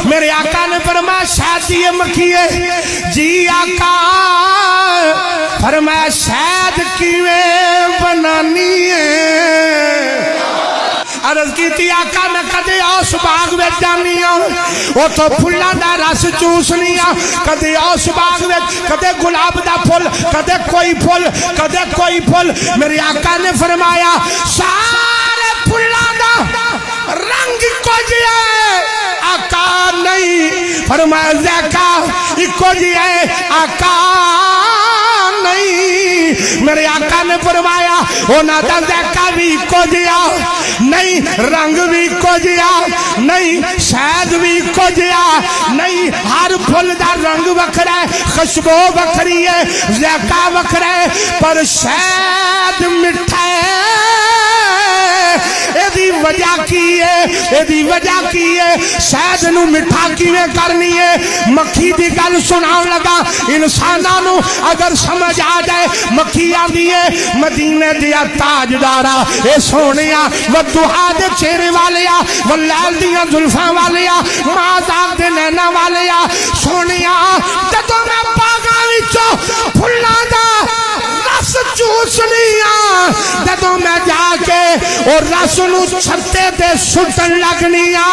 میرے آقا نے فرمایا شہد دیے مکھیے جی آقا فرمایا شہد کیویں بنانی ہے عرض کی تھی آقا میں کدے اس باغ میں جانی ہوں وہ تو پھلاں دا رس چوسنی ہوں کدے اس باغ میں کدے گلاب دا پھل کدے کوئی پھل میرے آقا نے فرمایا سارے پھلاں دا رنگ کو جیا آقا نہیں فرمایا ذائقہ اکو جی ہے آقا نہیں میرے آقا نے فرمایا ہونا دا ذائقہ بھی اکو جیا نہیں رنگ بھی اکو جیا نہیں شہد بھی اکو جیا نہیں ہر پھل دا رنگ وکھرا ہے خوشبو وکھری ہے ذائقہ وکھرا ہے پر شہد مٹھا ہے ایدی وجہ کی ہے شہد نو مٹھا کیویں کرنی ہے مکھی دی گل سناؤں لگا انسانانو اگر سمجھ آ جائے مکھی آندی ہے مدینے دیا تاجدارا اے سونیا ودوہا دے چہرے والیا واللیل دیا زلفاں والیا مازاق دے نینا والیا سونیا جدو میں باغاں وچوں پھلاں دا رس چوسنیا جدو میں جا کے اور رس نو چھتے دے سٹن لگنیا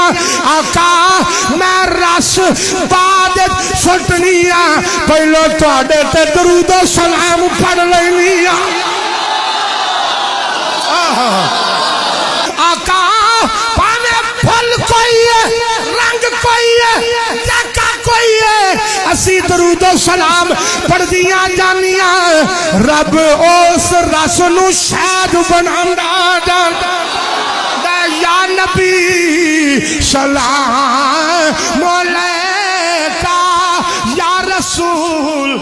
آقا میں رس بعد سٹنیا پہلو تواڈے تے درود و سلام پڑھ لینیا آقا پانے پھل کوئی ہے رنگ کوئی ہے ذائقہ کوئی ہے اسی درود و سلام پڑھ دیا جانیا رب اس رس نو شہد بناندا جاندا یا نبی سلام علیکہ یا رسول